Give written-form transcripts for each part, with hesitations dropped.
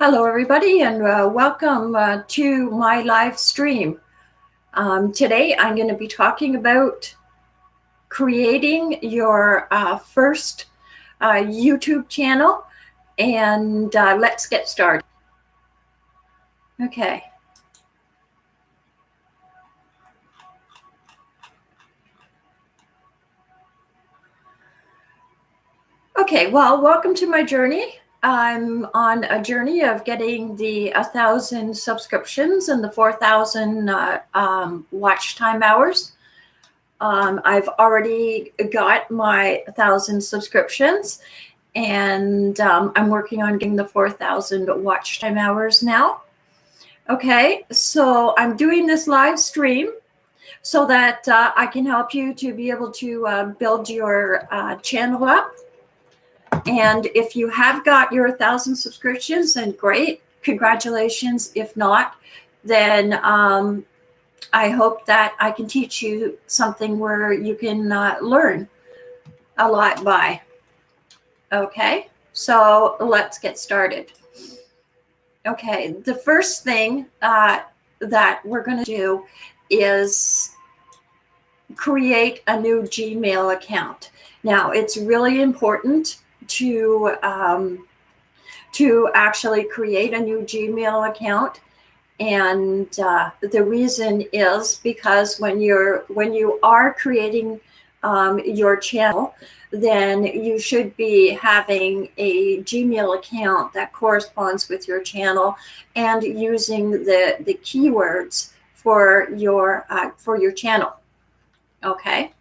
Hello, everybody, and welcome to my live stream. Today, I'm going to be talking about creating your first YouTube channel, and let's get started. Okay. Okay, well, welcome to my journey. I'm on a journey of getting the 1,000 subscriptions and the 4,000 watch time hours. I've already got my 1,000 subscriptions, and I'm working on getting the 4,000 watch time hours now. Okay, so I'm doing this live stream so that I can help you to be able to build your channel up. And if you have got your 1,000 subscriptions, then great, congratulations. If not, then I hope that I can teach you something where you can learn a lot by. Okay, so let's get started. Okay, the first thing that we're going to do is create a new Gmail account. Now, it's really important to actually create a new Gmail account. And the reason is because when you are creating your channel, then you should be having a Gmail account that corresponds with your channel and using the keywords for your channel. Okay.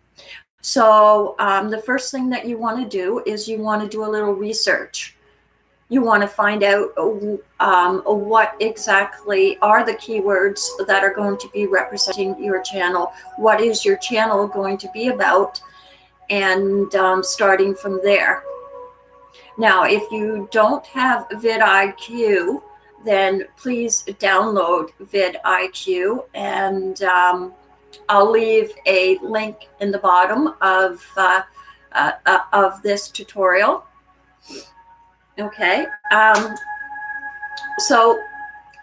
So the first thing that you want to do is you want to do a little research. You want to find out what exactly are the keywords that are going to be representing your channel. What is your channel going to be about? And starting from there. Now, if you don't have vidIQ, then please download vidIQ, and I'll leave a link in the bottom of this tutorial. Okay, so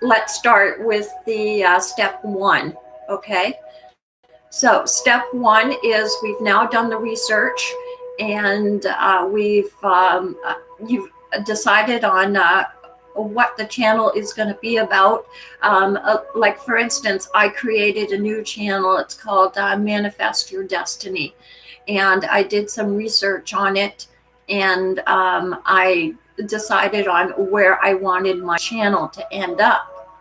let's start with the step one. Okay, so step one is we've now done the research, and you've decided on what the channel is going to be about. Like, for instance, I created a new channel. It's called Manifest Your Destiny, and I did some research on it, and I decided on where I wanted my channel to end up.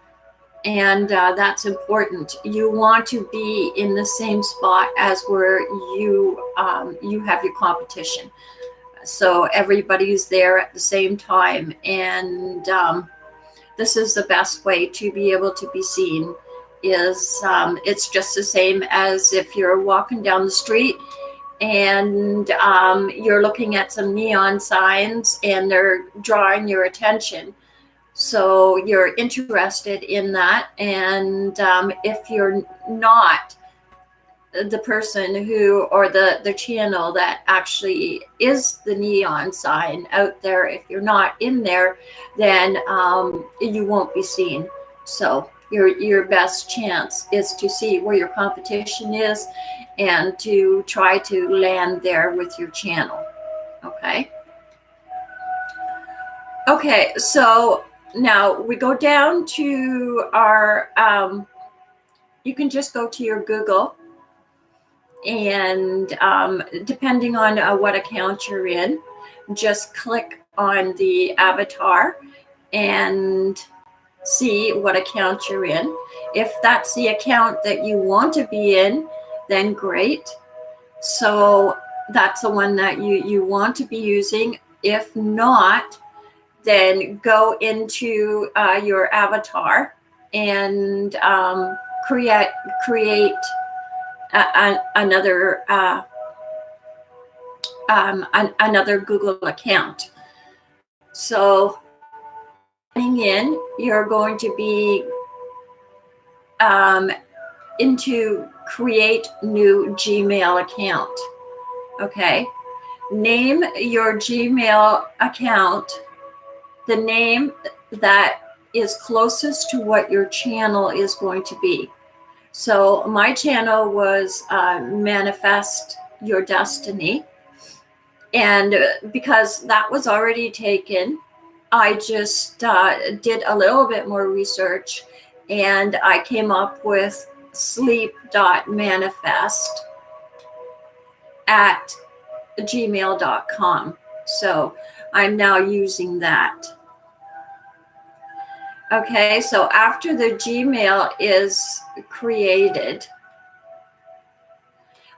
And that's important. You want to be in the same spot as where you have your competition. So everybody's there at the same time, and this is the best way to be able to be seen. Is it's just the same as if you're walking down the street and you're looking at some neon signs and they're drawing your attention. So you're interested in that, and if you're not the person who, or the channel that actually is the neon sign out there, if you're not in there, then you won't be seen. So your best chance is to see where your competition is and to try to land there with your channel. Okay. Okay, so now we go down to our, you can just go to your Google, and depending on what account you're in, just click on the avatar and see what account you're in. If that's the account that you want to be in, then great. So that's the one that you want to be using. If not, then go into your avatar and create another another Google account. So in, you're going to be into create new Gmail account. Okay, name your Gmail account the name that is closest to what your channel is going to be. So my channel was Manifest Your Destiny. And because that was already taken, I just did a little bit more research, and I came up with sleep.manifest at gmail.com. So I'm now using that. Okay, so after the Gmail is created,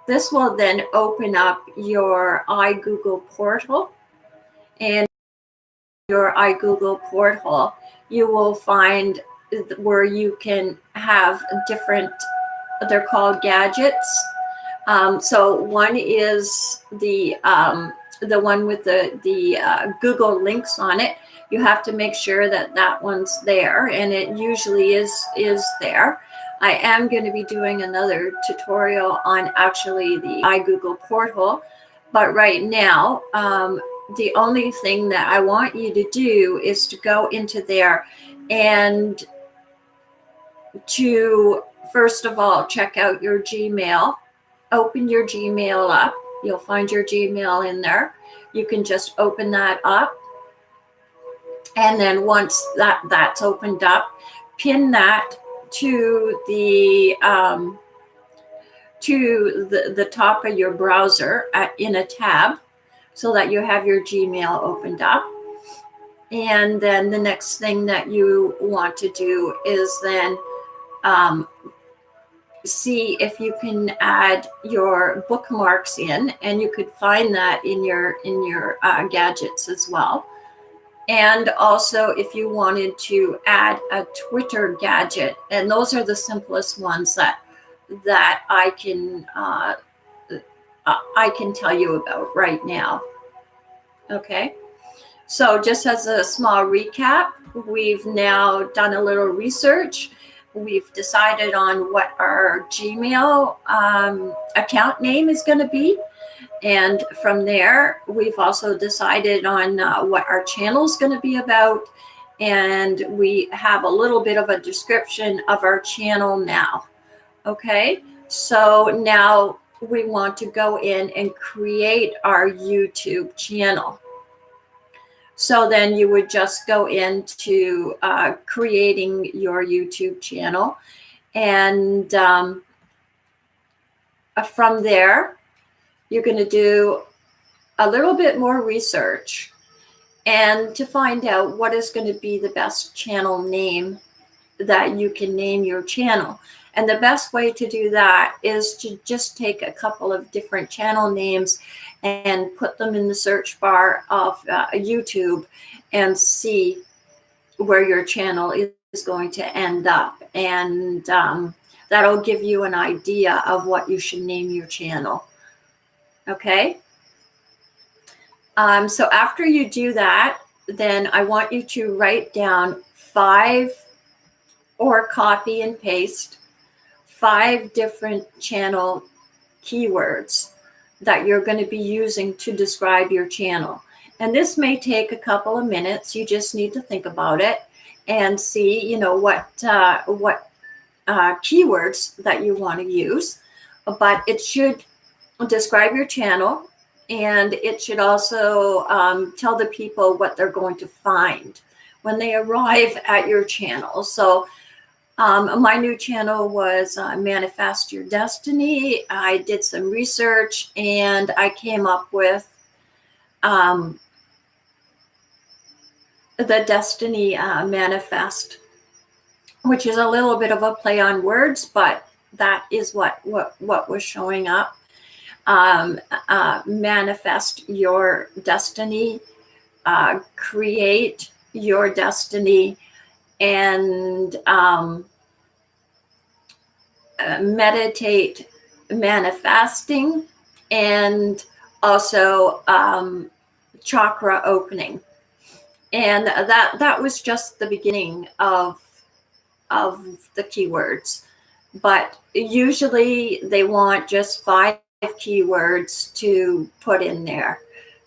this will then open up your iGoogle portal. And your iGoogle portal, you will find where you can have different, they're called gadgets. So one is the one with the Google links on it. You have to make sure that that one's there, and it usually is there. I am going to be doing another tutorial on actually the iGoogle portal, but right now, the only thing that I want you to do is to go into there and to, first of all, check out your Gmail. Open your Gmail up. You'll find your Gmail in there. You can just open that up. And then once that's opened up, pin that to the top of your browser in a tab, so that you have your Gmail opened up. And then the next thing that you want to do is then see if you can add your bookmarks in, and you could find that in your gadgets as well. And also if you wanted to add a Twitter gadget, and those are the simplest ones that I can tell you about right now. Okay, so just as a small recap, we've now done a little research. We've decided on what our Gmail account name is going to be. And from there, we've also decided on what our channel is going to be about. And we have a little bit of a description of our channel now. Okay, so now we want to go in and create our YouTube channel. So then you would just go into creating your YouTube channel. And from there, you're going to do a little bit more research and to find out what is going to be the best channel name that you can name your channel. And the best way to do that is to just take a couple of different channel names and put them in the search bar of YouTube and see where your channel is going to end up. And that'll give you an idea of what you should name your channel. Okay. So after you do that, then I want you to write down 5 or copy and paste 5 different channel keywords that you're going to be using to describe your channel. And this may take a couple of minutes. You just need to think about it and see, you know, what keywords that you want to use. But it should describe your channel, and it should also tell the people what they're going to find when they arrive at your channel. So my new channel was Manifest Your Destiny. I did some research and I came up with the Destiny Manifest, which is a little bit of a play on words, but that is what was showing up. Manifest your destiny, create your destiny, and meditate manifesting, and also chakra opening. And that was just the beginning of the keywords. But usually they want just 5 keywords to put in there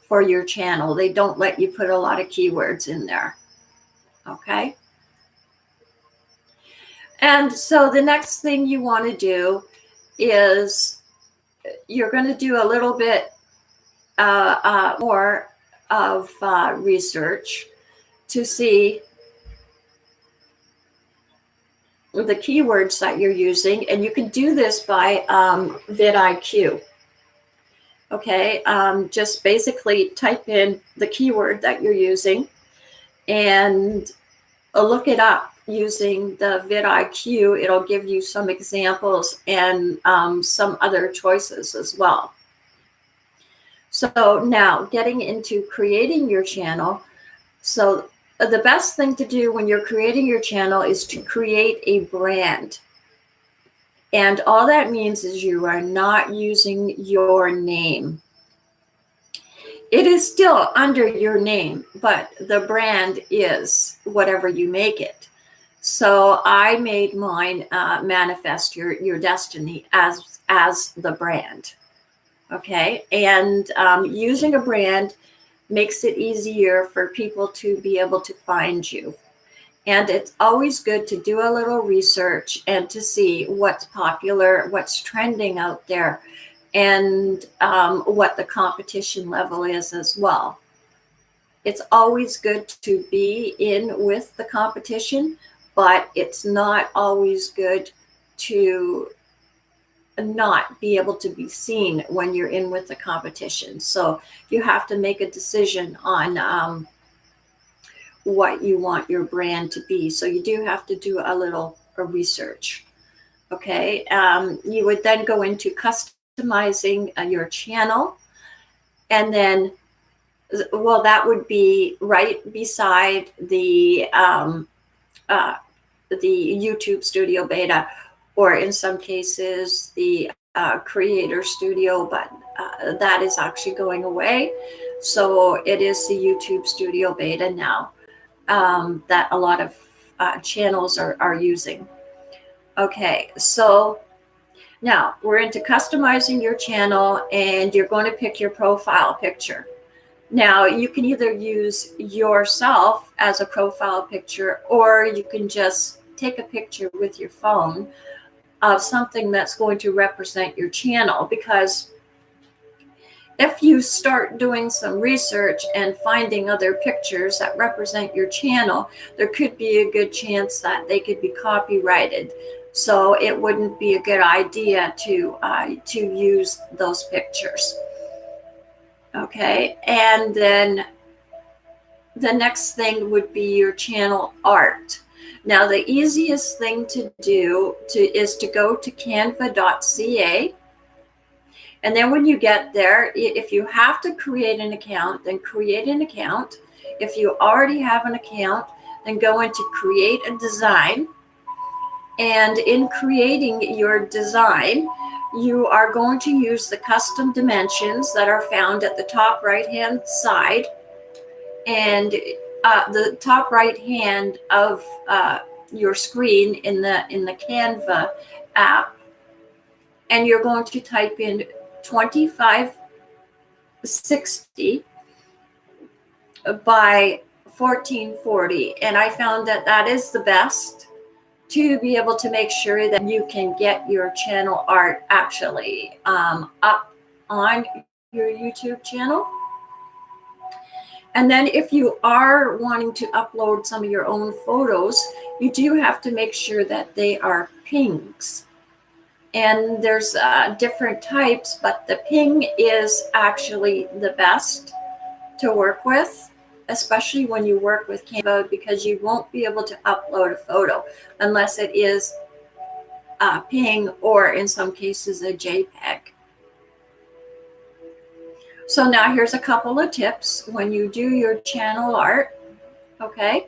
for your channel. They don't let you put a lot of keywords in there. Okay. And so the next thing you want to do is you're going to do a little bit more of research to see the keywords that you're using, and you can do this by vidiq. Okay, just basically type in the keyword that you're using and look it up using the vidiq. It'll give you some examples and some other choices as well. So now getting into creating your channel. So the best thing to do when you're creating your channel is to create a brand. And all that means is you are not using your name. It is still under your name, but the brand is whatever you make it. So I made mine Manifest Your Destiny as the brand. Okay, and using a brand makes it easier for people to be able to find you. And it's always good to do a little research and to see what's popular, what's trending out there, and what the competition level is as well. It's always good to be in with the competition, but it's not always good to not be able to be seen when you're in with the competition. So you have to make a decision on what you want your brand to be. So you do have to do a little research. Okay, you would then go into customizing your channel, and then, well, that would be right beside the YouTube Studio Beta, or in some cases the Creator Studio, but that is actually going away. So it is the YouTube Studio Beta now that a lot of channels are using. Okay, so now we're into customizing your channel, and you're going to pick your profile picture. Now you can either use yourself as a profile picture, or you can just take a picture with your phone of something that's going to represent your channel, because if you start doing some research and finding other pictures that represent your channel, there could be a good chance that they could be copyrighted. So it wouldn't be a good idea to use those pictures. Okay, and then the next thing would be your channel art. Now the easiest thing to do is to go to canva.ca. And then when you get there, if you have to create an account, then create an account. If you already have an account, then go into create a design. And in creating your design, you are going to use the custom dimensions that are found at the top right hand side, and the top right hand of your screen in the Canva app. And you're going to type in 2560 by 1440. And I found that that is the best to be able to make sure that you can get your channel art actually up on your YouTube channel. And then if you are wanting to upload some of your own photos, you do have to make sure that they are pings. And there's different types, but the ping is actually the best to work with, especially when you work with Canva, because you won't be able to upload a photo unless it is a ping, or in some cases a JPEG. So now here's a couple of tips when you do your channel art. Okay,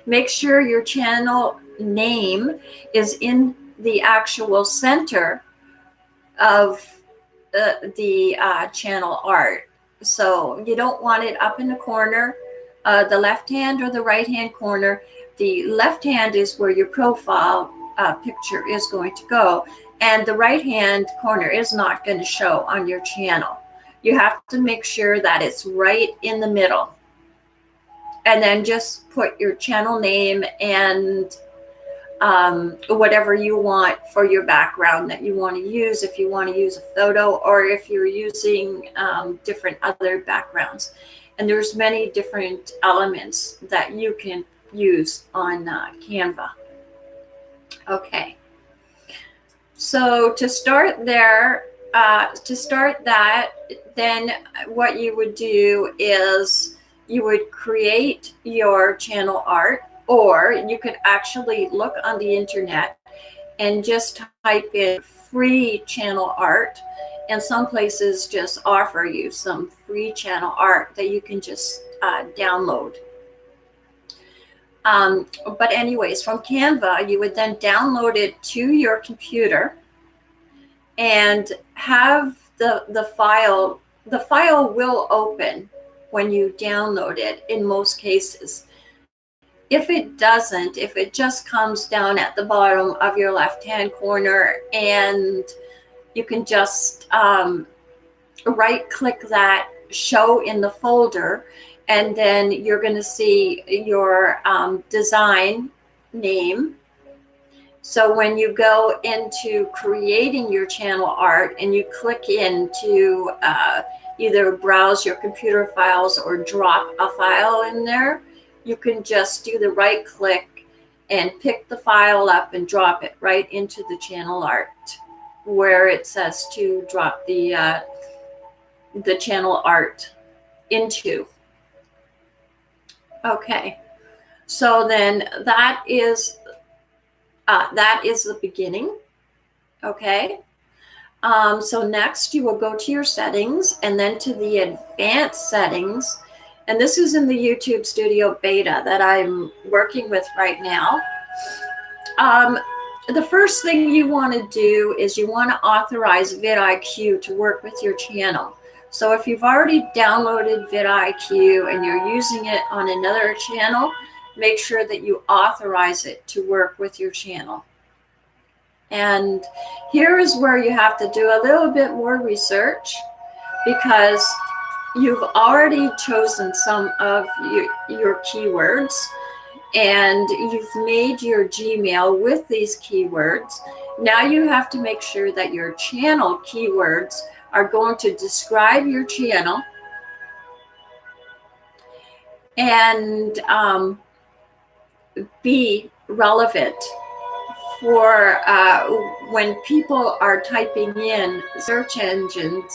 make sure your channel name is in the actual center of the channel art. So you don't want it up in the corner, the left hand or the right hand corner. The left hand is where your profile picture is going to go, and the right hand corner is not going to show on your channel. You have to make sure that it's right in the middle, and then just put your channel name and whatever you want for your background that you want to use, if you want to use a photo or if you're using different other backgrounds. And there's many different elements that you can use on Canva. Okay, so to start there, then what you would do is you would create your channel art, or you could actually look on the internet and just type in free channel art, and some places just offer you some free channel art that you can just download. But anyways, from Canva, you would then download it to your computer and have the file. The file will open when you download it in most cases. If it doesn't, if it just comes down at the bottom of your left-hand corner, and you can just right-click that, show in the folder, and then you're going to see your design name. So when you go into creating your channel art and you click into either browse your computer files or drop a file in there, you can just do the right click and pick the file up and drop it right into the channel art where it says to drop the channel art into. Okay, so then that is the beginning. Okay, so next you will go to your settings and then to the advanced settings. And this is in the YouTube Studio Beta that I'm working with right now. The first thing you want to do is you want to authorize vidIQ to work with your channel. So if you've already downloaded vidIQ and you're using it on another channel, make sure that you authorize it to work with your channel. And here is where you have to do a little bit more research, because you've already chosen some of your keywords and you've made your Gmail with these keywords. Now you have to make sure that your channel keywords are going to describe your channel and be relevant for when people are typing in search engines.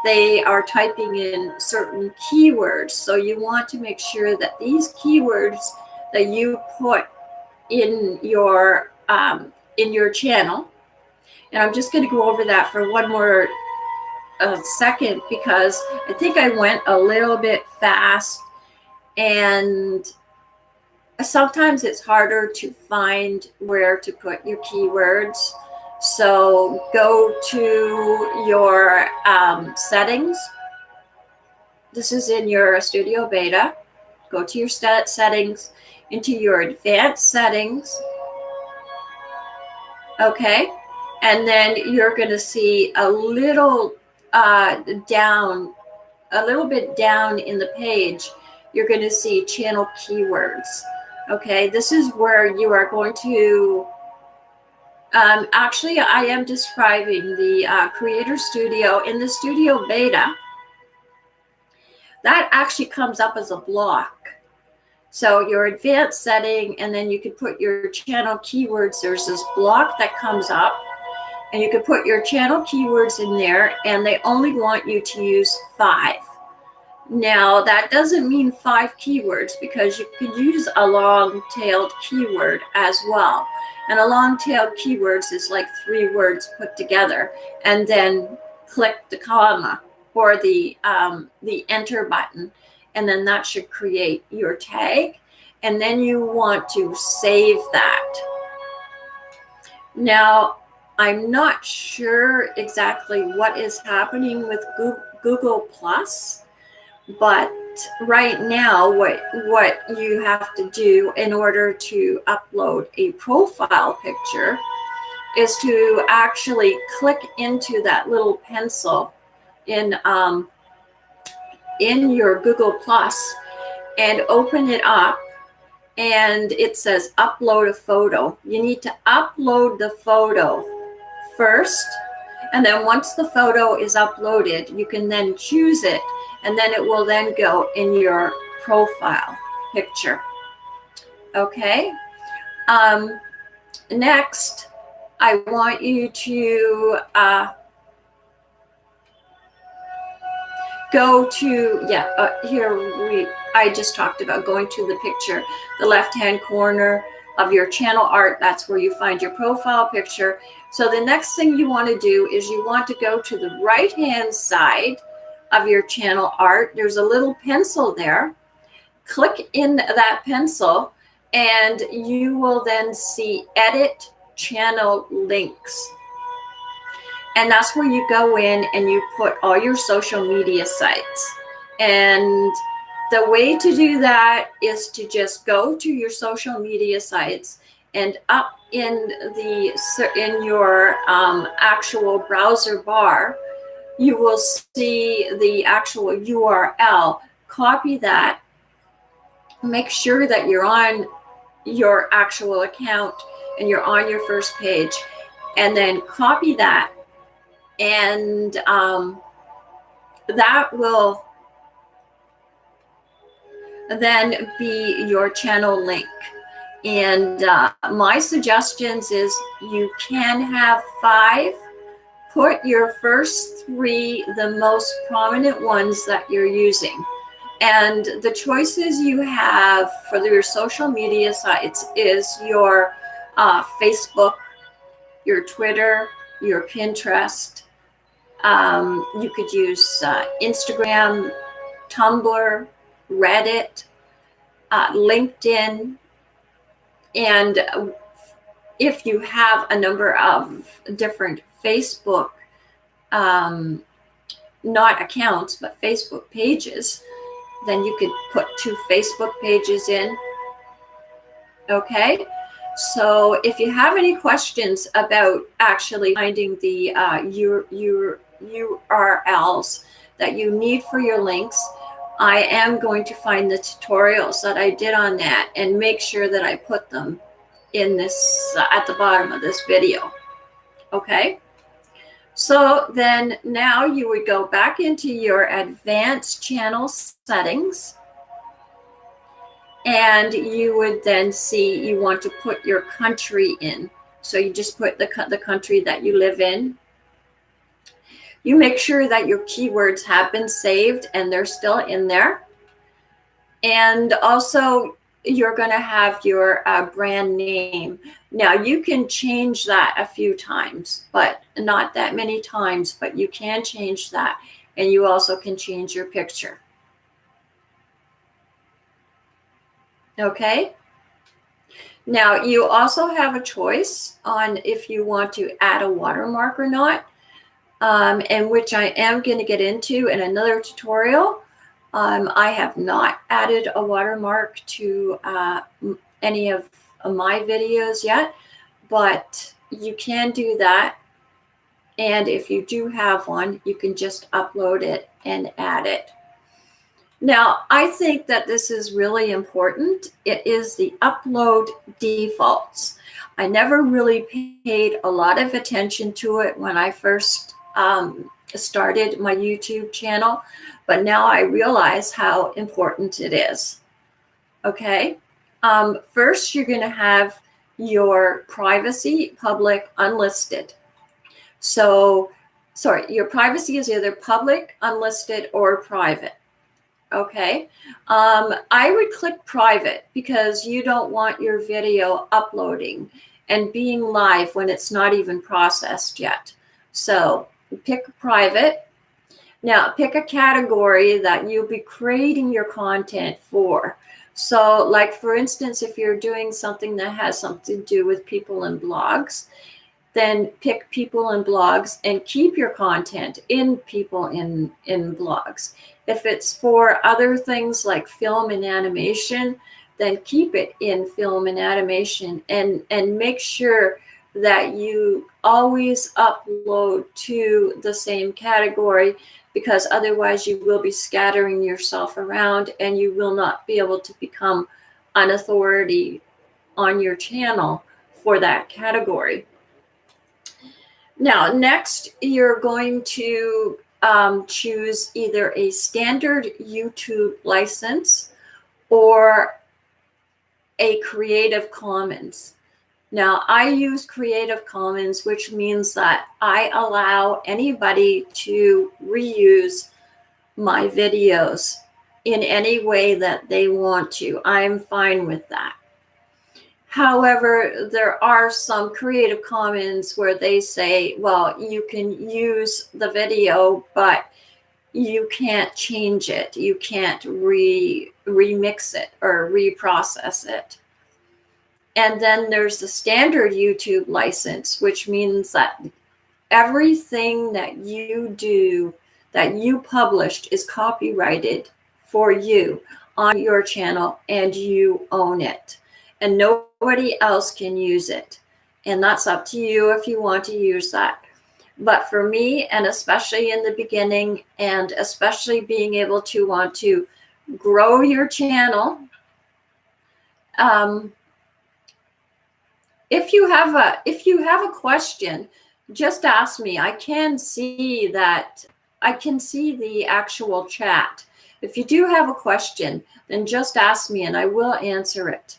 They are typing in certain keywords. So you want to make sure that these keywords that you put in your channel, and I'm just going to go over that for one more second, because I think I went a little bit fast, and sometimes it's harder to find where to put your keywords. So go to your settings. This is in your Studio Beta. Go to your settings, into your advanced settings. Okay. And then you're going to see a little bit down in the page, you're going to see channel keywords. Okay. This is where you are going to actually, I am describing the Creator Studio. In the Studio Beta, that actually comes up as a block. So your advanced setting, and then you can put your channel keywords. There's this block that comes up, and you can put your channel keywords in there, and they only want you to use 5. Now, that doesn't mean 5 keywords, because you can use a long-tailed keyword as well. And a long-tailed keywords is like 3 words put together, and then click the comma or the enter button, and then that should create your tag. And then you want to save that. Now, I'm not sure exactly what is happening with Google Plus, but right now what you have to do in order to upload a profile picture is to actually click into that little pencil in your Google Plus and open it up, and it says upload a photo. You need to upload the photo first, and then once the photo is uploaded, you can then choose it, and then it will then go in your profile picture. Okay. Next, I want you to go to, I just talked about going to the picture, the left-hand corner of your channel art. That's where you find your profile picture. So the next thing you want to do is you want to go to the right-hand side of your channel art. There's a little pencil there. Click in that pencil, and you will then see Edit Channel Links. And that's where you go in and you put all your social media sites. And the way to do that is to just go to your social media sites, and up in your actual browser bar, you will see the actual URL. Copy that. Make sure that you're on your actual account and you're on your first page, and then copy that, and that will then be your channel link. And my suggestions is you can have 5. Put your first 3, the most prominent ones that you're using. And the choices you have for your social media sites is your Facebook, your Twitter, your Pinterest. You could use Instagram, Tumblr, Reddit, LinkedIn. And if you have a number of different Facebook, not accounts, but Facebook pages, then you could put 2 Facebook pages in. Okay. So if you have any questions about actually finding the URLs that you need for your links, I am going to find the tutorials that I did on that and make sure that I put them in this at the bottom of this video. Okay. So then now you would go back into your advanced channel settings, and you would then see you want to put your country in. So you just put the country that you live in. You make sure that your keywords have been saved and they're still in there. And also you're going to have your brand name. Now you can change that a few times, but not that many times, but you can change that. And you also can change your picture. Okay. Now you also have a choice on if you want to add a watermark or not, and which I am going to get into in another tutorial. I have not added a watermark to any of my videos yet, but you can do that. And if you do have one, you can just upload it and add it. Now, I think that this is really important. It is the upload defaults. I never really paid a lot of attention to it when I first started my YouTube channel, but now I realize how important it is. Okay. First, you're going to have your privacy, public, unlisted. So, sorry, your privacy is either public, unlisted, or private. Okay. I would click private because you don't want your video uploading and being live when it's not even processed yet. So pick private. Now pick a category that you'll be creating your content for. So like, for instance, if you're doing something that has something to do with people and blogs, then pick people and blogs and keep your content in people in blogs. If it's for other things like film and animation, then keep it in film and animation, and make sure that you always upload to the same category, because otherwise you will be scattering yourself around and you will not be able to become an authority on your channel for that category. Now, next, you're going to choose either a standard YouTube license or a Creative Commons. Now, I use Creative Commons, which means that I allow anybody to reuse my videos in any way that they want to. I'm fine with that. However, there are some Creative Commons where they say, well, you can use the video, but you can't change it. You can't remix it or reprocess it. And then there's the standard YouTube license, which means that everything that you do, that you published, is copyrighted for you on your channel, and you own it. And nobody else can use it. And that's up to you if you want to use that. But for me, and especially in the beginning, and especially being able to want to grow your channel, if you have a question, just ask me. I can see that. I can see the actual chat. If you do have a question, then just ask me and I will answer it.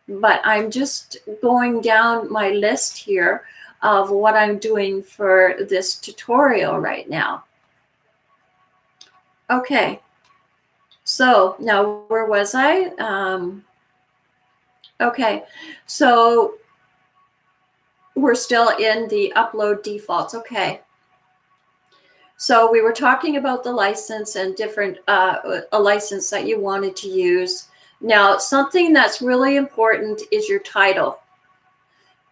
But I'm just going down my list here of what I'm doing for this tutorial right now. Okay, so now where was I? Okay, so we're still in the upload defaults. Okay. So we were talking about the license and different, a license that you wanted to use. Now, something that's really important is your title.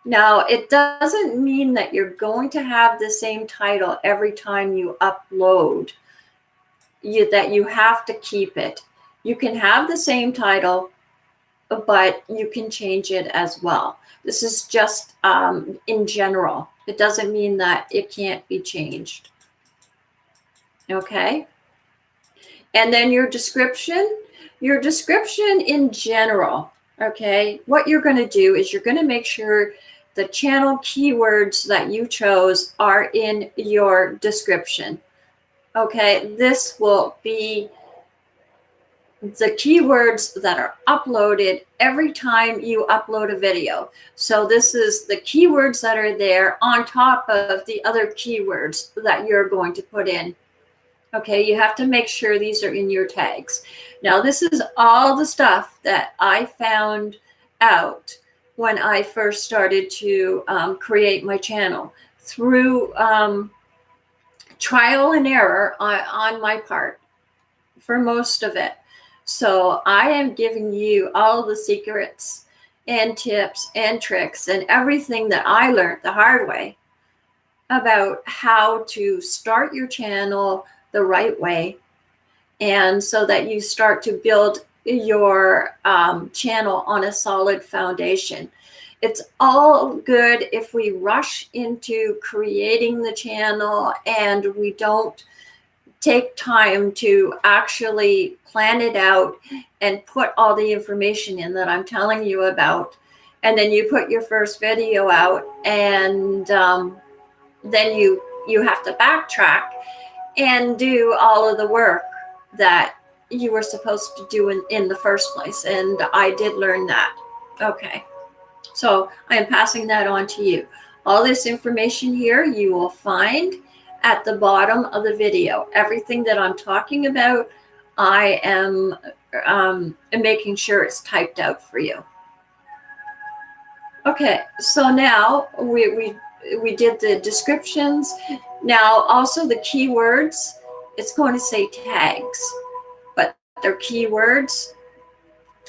Now, it doesn't mean that you're going to have the same title every time you upload, that you have to keep it. You can have the same title, but you can change it as well. This is just in general. It doesn't mean that it can't be changed. Okay. And then your description in general. Okay. What you're going to do is you're going to make sure the channel keywords that you chose are in your description. Okay. This will be the keywords that are uploaded every time you upload a video. So this is the keywords that are there on top of the other keywords that you're going to put in. Okay, you have to make sure these are in your tags. Now, this is all the stuff that I found out when I first started to create my channel through trial and error on my part for most of it. So I am giving you all the secrets and tips and tricks and everything that I learned the hard way about how to start your channel the right way, and so that you start to build your channel on a solid foundation. It's all good if we rush into creating the channel and we don't take time to actually plan it out and put all the information in that I'm telling you about. And then you put your first video out, and then you have to backtrack and do all of the work that you were supposed to do in the first place. And I did learn that. Okay. So I am passing that on to you. All this information here you will find at the bottom of the video. Everything that I'm talking about, I am making sure it's typed out for you. Okay, so now we did the descriptions. Now also the keywords, it's going to say tags, but they're keywords.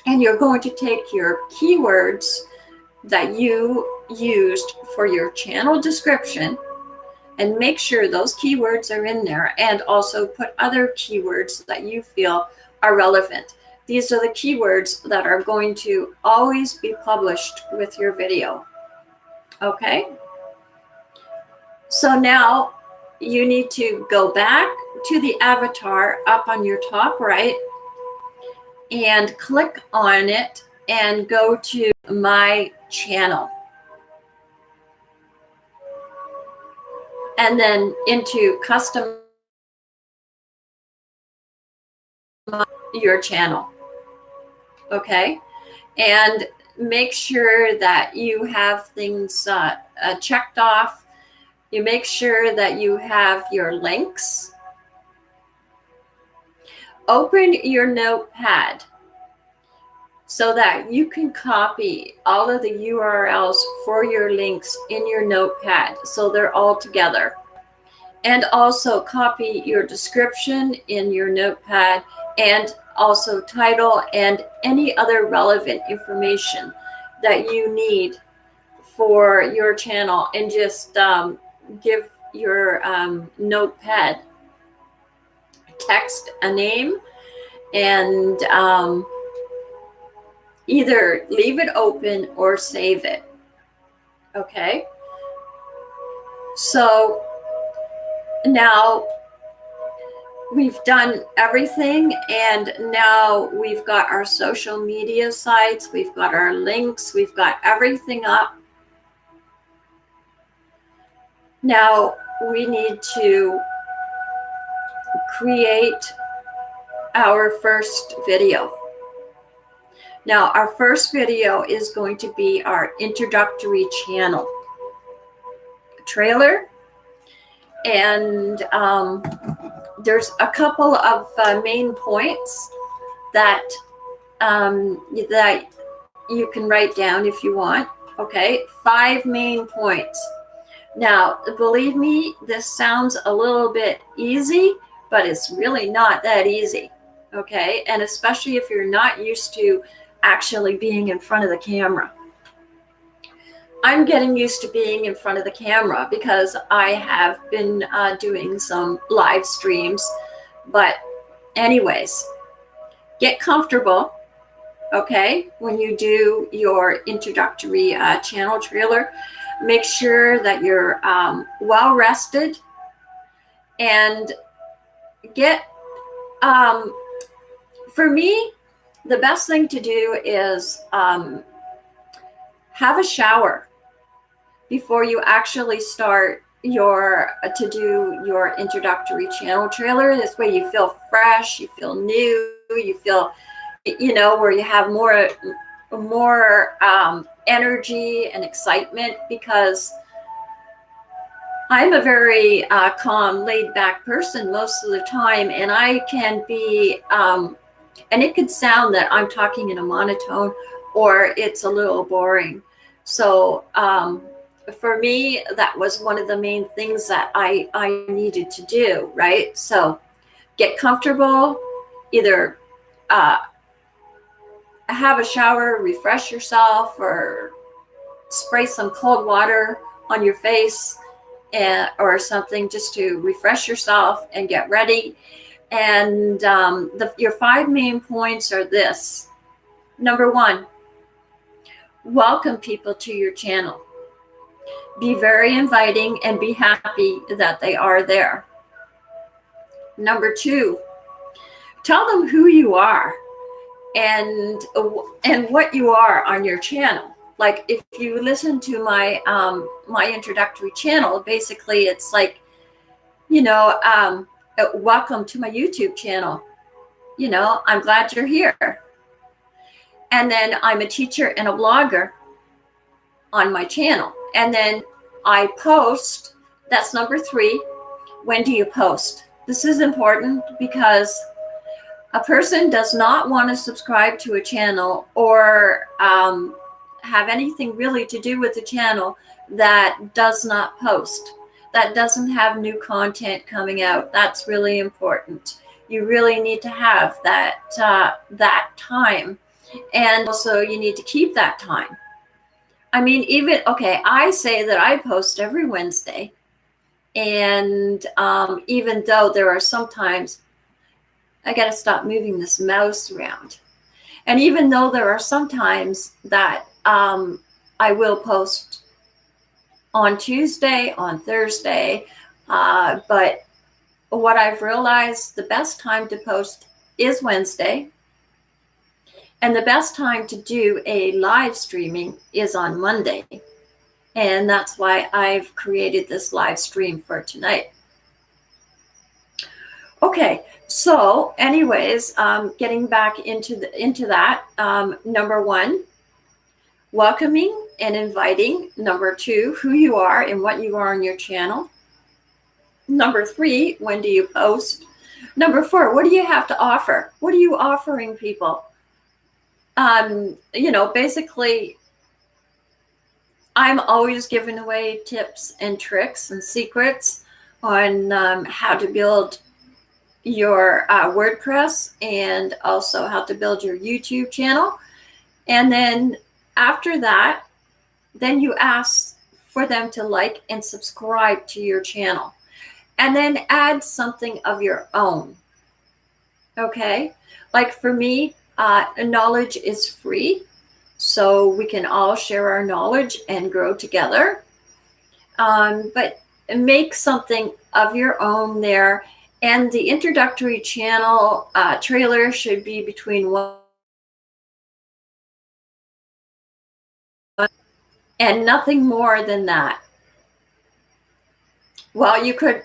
And you're going to take your keywords that you used for your channel description and make sure those keywords are in there, and also put other keywords that you feel are relevant. These are the keywords that are going to always be published with your video. Okay? So now you need to go back to the avatar up on your top right and click on it and go to my channel. And then into custom your channel. Okay. And make sure that you have things checked off. You make sure that you have your links. Open your notepad so that you can copy all of the URLs for your links in your notepad so they're all together. And also copy your description in your notepad, and also title and any other relevant information that you need for your channel, and just give your notepad text a name, and either leave it open or save it. Okay, so now we've done everything, and now we've got our social media sites, we've got our links, we've got everything up. Now we need to create our first video. Now our first video is going to be our introductory channel trailer, and there's a couple of main points that that you can write down if you want. Okay, 5 main points. Now, believe me, this sounds a little bit easy, but it's really not that easy. Okay, and especially if you're not used to actually being in front of the camera. I'm getting used to being in front of the camera because I have been doing some live streams. But anyways, get comfortable, okay? When you do your introductory channel trailer, make sure that you're well rested, and get, for me, the best thing to do is have a shower before you actually start to do your introductory channel trailer. This way you feel fresh, you feel new, you feel, where you have more energy and excitement, because I'm a very calm, laid back person most of the time, and I can be, and it could sound that I'm talking in a monotone or it's a little boring. So for me, that was one of the main things that I needed to do, right? So get comfortable, either have a shower, refresh yourself, or spray some cold water on your face or something, just to refresh yourself and get ready. And your 5 main points are this. Number 1, welcome people to your channel. Be very inviting and be happy that they are there. Number 2, tell them who you are and what you are on your channel. Like, if you listen to my my introductory channel, basically it's like, welcome to my YouTube channel. I'm glad you're here. And then I'm a teacher and a blogger on my channel. And then I post. That's number 3. When do you post? This is important, because a person does not want to subscribe to a channel or have anything really to do with the channel that does not post, that doesn't have new content coming out. That's really important. You really need to have that time, and also you need to keep that time. I mean, I say that I post every Wednesday, and even though there are sometimes, I got to stop moving this mouse around. And even though there are some times that I will post on Tuesday, on Thursday, but what I've realized, the best time to post is Wednesday. And the best time to do a live streaming is on Monday. And that's why I've created this live stream for tonight. Okay, so anyways, getting back into that, number one, welcoming and inviting. Number two, who you are and what you are on your channel. Number three, when do you post? Number four, what do you have to offer? What are you offering people? Basically, I'm always giving away tips and tricks and secrets on how to build your WordPress, and also how to build your YouTube channel. And then after that, then you ask for them to like and subscribe to your channel, and then add something of your own. Okay, like for me, knowledge is free, so we can all share our knowledge and grow together. But make something of your own there. And the introductory channel trailer should be between 1 and nothing more than that. Well, you could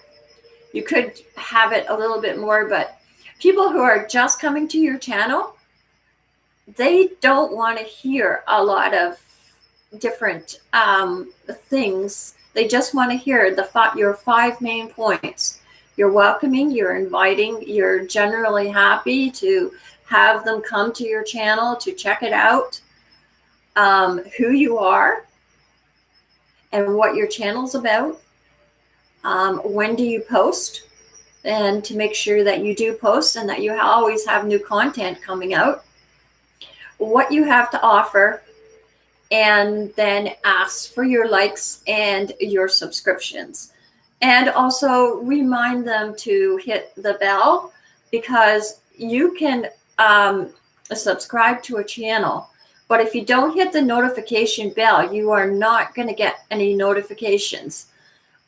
have it a little bit more, but people who are just coming to your channel, they don't want to hear a lot of different things. They just want to hear your 5 main points. You're welcoming, you're inviting, you're generally happy to have them come to your channel to check it out, who you are and what your channel's about, when do you post, and to make sure that you do post and that you always have new content coming out, what you have to offer, and then ask for your likes and your subscriptions. And also remind them to hit the bell, because you can subscribe to a channel, but if you don't hit the notification bell, you are not going to get any notifications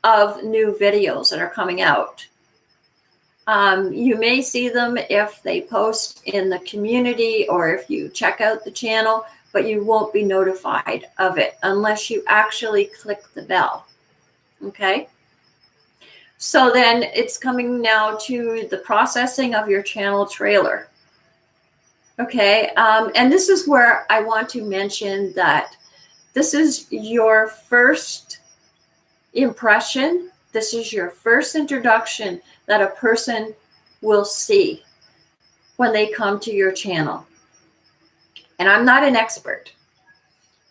of new videos that are coming out. You may see them if they post in the community or if you check out the channel, but you won't be notified of it unless you actually click the bell. Okay? So then it's coming now to the processing of your channel trailer. Okay, and this is where I want to mention that this is your first impression. This is your first introduction that a person will see when they come to your channel. And I'm not an expert,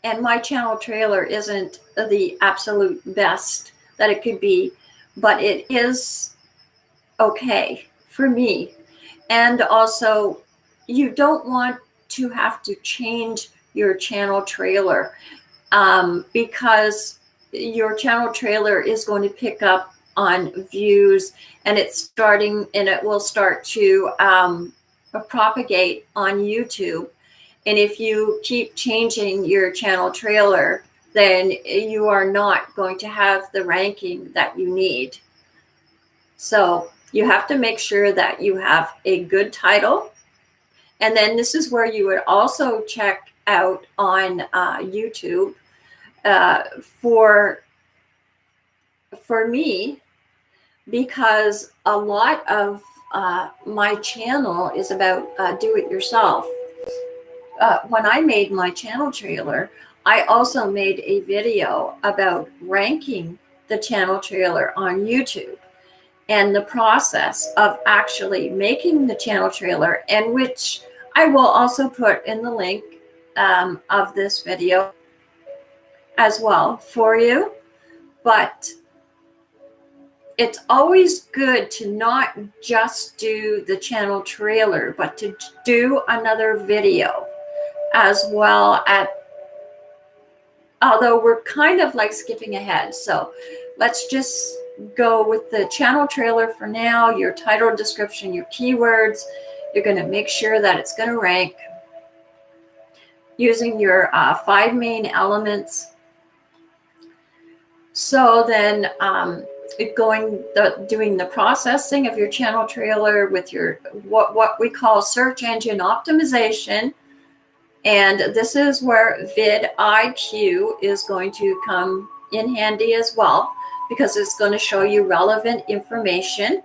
and my channel trailer isn't the absolute best that it could be, but it is okay for me. And also, you don't want to have to change your channel trailer because your channel trailer is going to pick up on views, and it will start to propagate on YouTube. And if you keep changing your channel trailer, then you are not going to have the ranking that you need. So you have to make sure that you have a good title. And then this is where you would also check out on YouTube for me, because a lot of my channel is about do-it-yourself. When I made my channel trailer, I also made a video about ranking the channel trailer on YouTube and the process of actually making the channel trailer, and which I will also put in the link of this video as well for you. But it's always good to not just do the channel trailer, but to do another video as well, although we're kind of like skipping ahead. So let's just go with the channel trailer for now. Your title, description, your keywords. You're going to make sure that it's going to rank using your 5 main elements. So then doing the processing of your channel trailer with your what we call search engine optimization. And this is where vidiq is going to come in handy as well, because it's going to show you relevant information.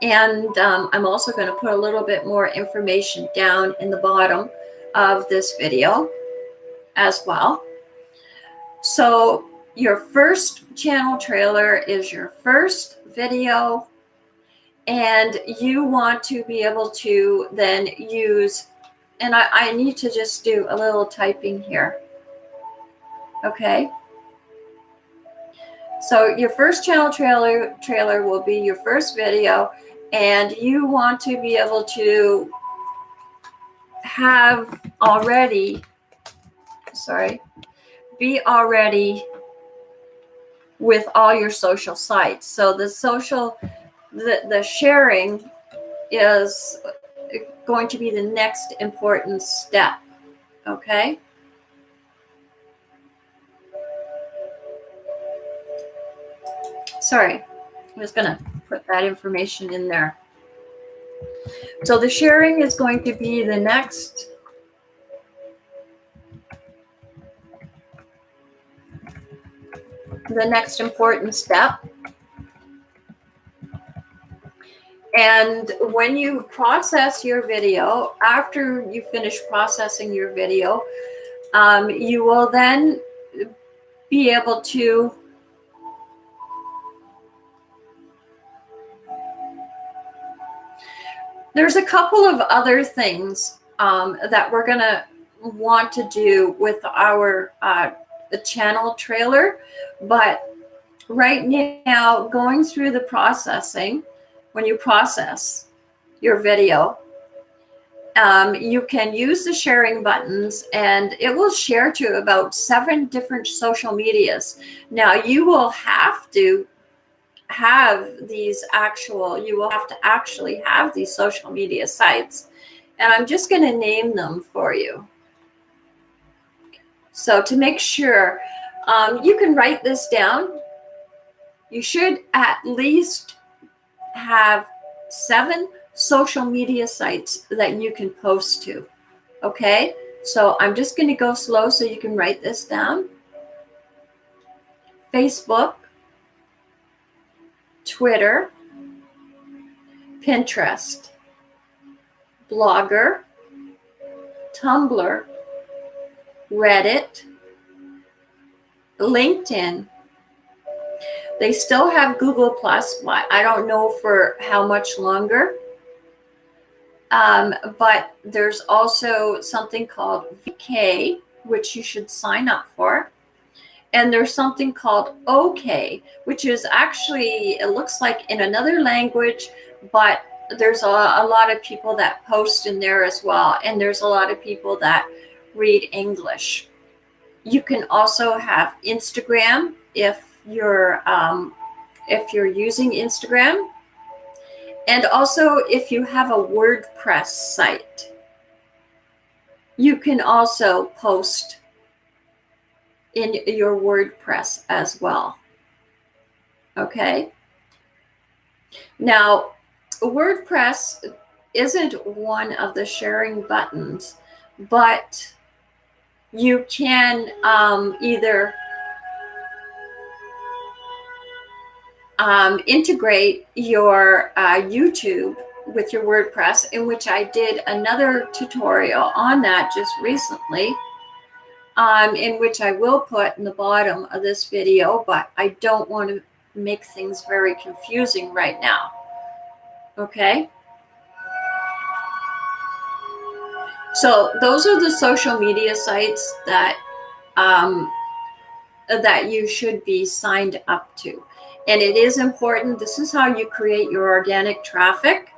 And I'm also going to put a little bit more information down in the bottom of this video as well. So your first channel trailer is your first video, and you want to be able to then use, and I need to just do a little typing here. Okay. So your first channel trailer will be your first video, and you want to be able to have already, be already with all your social sites. So the sharing is going to be the next important step. Okay. Sorry, I'm just going to put that information in there. So the sharing is going to be the next important step. And when you process your video, after you finish processing your video, you will then be able to there's a couple of other things that we're going to want to do with our channel trailer. But right now, going through the processing, when you process your video, you can use the sharing buttons, and it will share to about 7 different social medias. Now, you will have to actually have these social media sites, and I'm just going to name them for you. So to make sure, you can write this down. You should at least have 7 social media sites that you can post to. Okay, so I'm just going to go slow so you can write this down. Facebook, Twitter, Pinterest, Blogger, Tumblr, Reddit, LinkedIn. They still have Google Plus, but I don't know for how much longer. But there's also something called vidiq, which you should sign up for. And there's something called OK, which is actually, it looks like in another language, but there's a lot of people that post in there as well. And there's a lot of people that read English. You can also have Instagram if you're using Instagram. And also if you have a WordPress site, you can also post in your WordPress as well. Okay. Now, WordPress isn't one of the sharing buttons, but you can either integrate your YouTube with your WordPress, in which I did another tutorial on that just recently. In which I will put in the bottom of this video, but I don't want to make things very confusing right now. Okay. So those are the social media sites that that you should be signed up to. And it is important. This is how you create your organic traffic.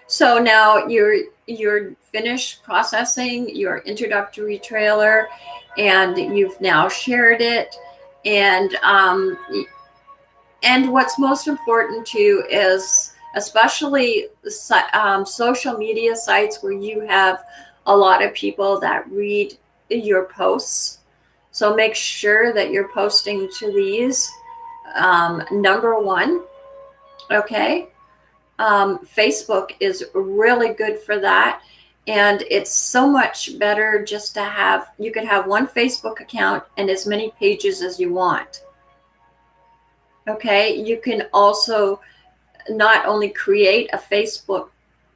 So now you're finished processing your introductory trailer, and you've now shared it. And what's most important too is, especially social media sites where you have a lot of people that read your posts. So make sure that you're posting to these, number one. Okay. Facebook is really good for that. And it's so much better just to have, you could have one Facebook account and as many pages as you want. Okay, you can also not only create a Facebook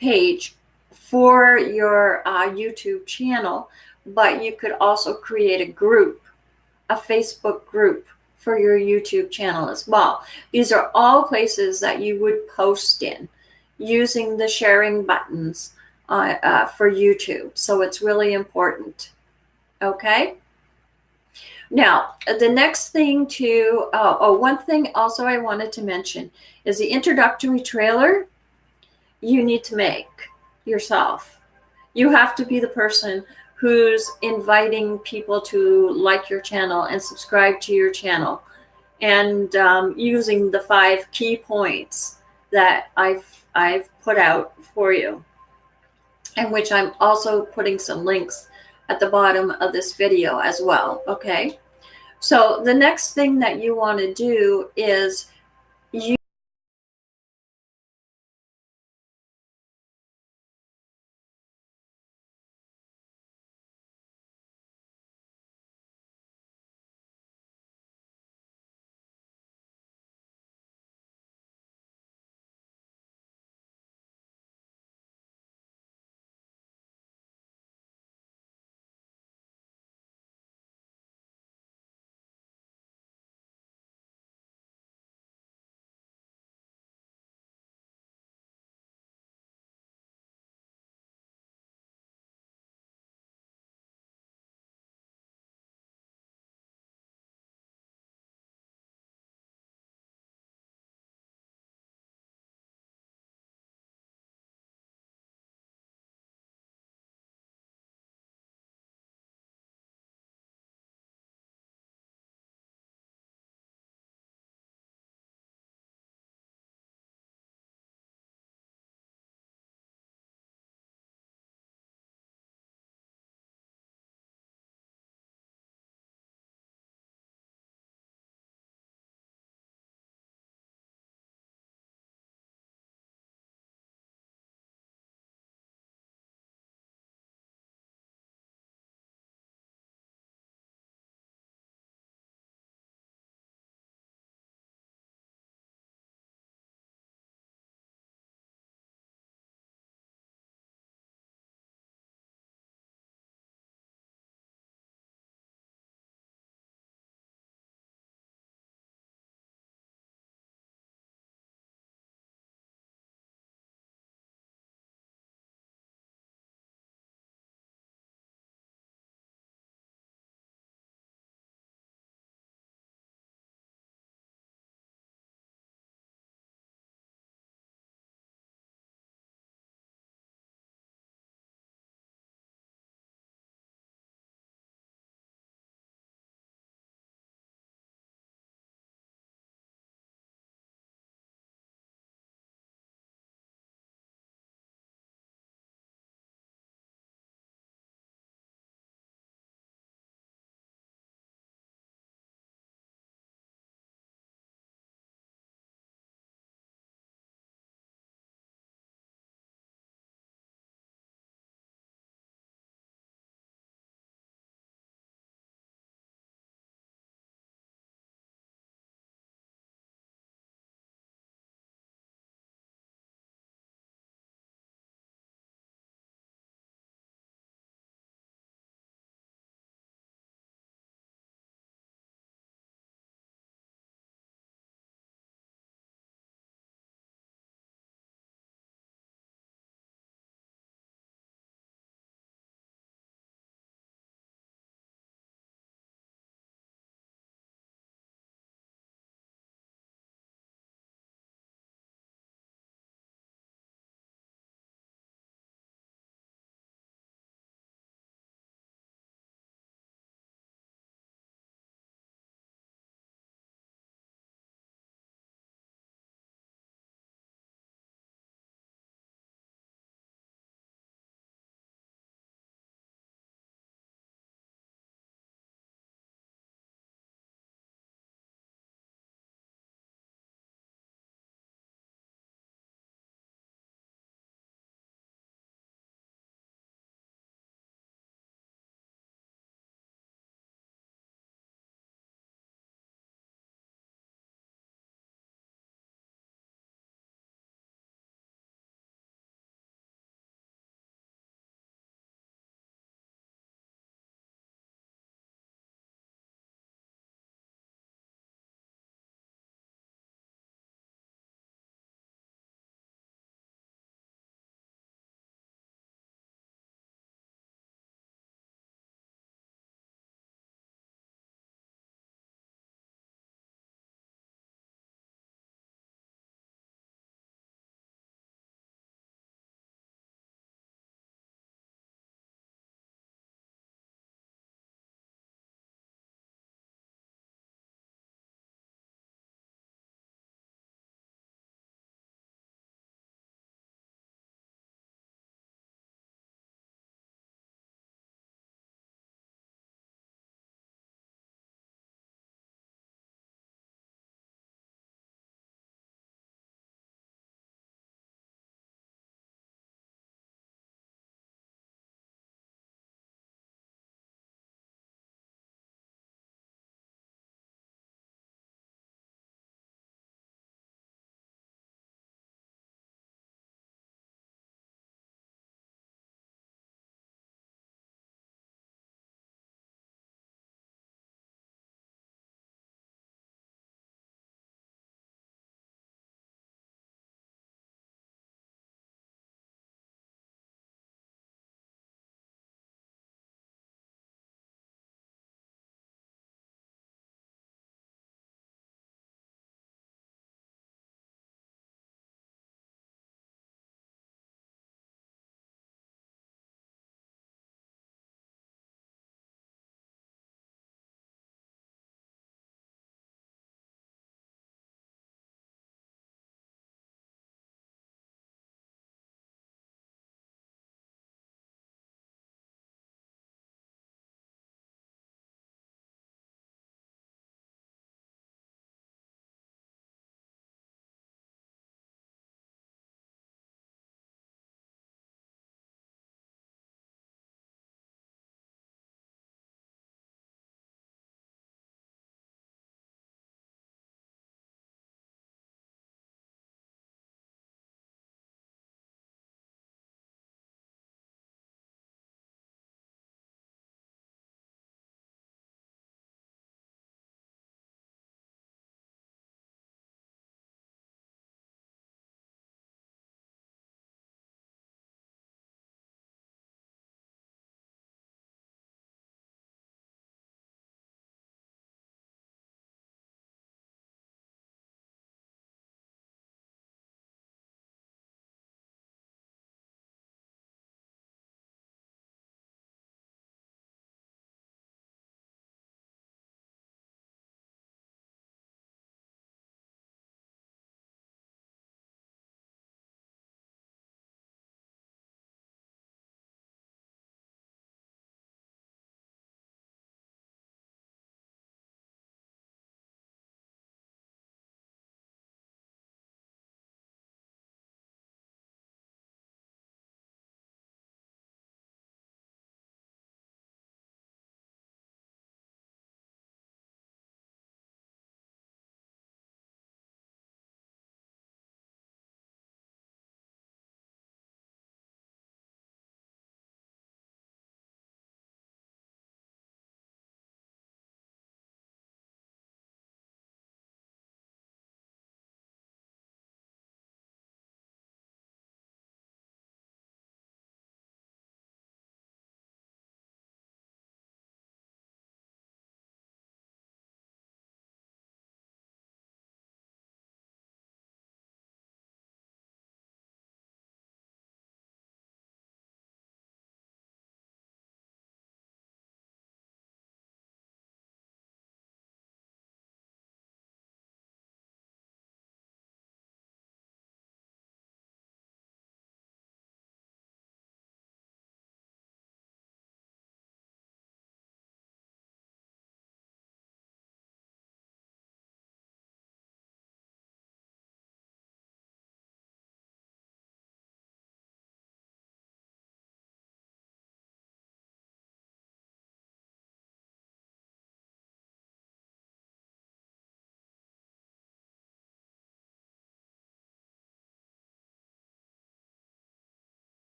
page for your YouTube channel, but you could also create a group, a Facebook group for your YouTube channel as well. These are all places that you would post in using the sharing buttons for YouTube. So it's really important. Okay. Now, the next thing to, one thing also I wanted to mention is the introductory trailer you need to make yourself. You have to be the person who's inviting people to like your channel and subscribe to your channel, and using the 5 key points that I've put out for you, and which I'm also putting some links at the bottom of this video as well. Okay, so the next thing that you want to do is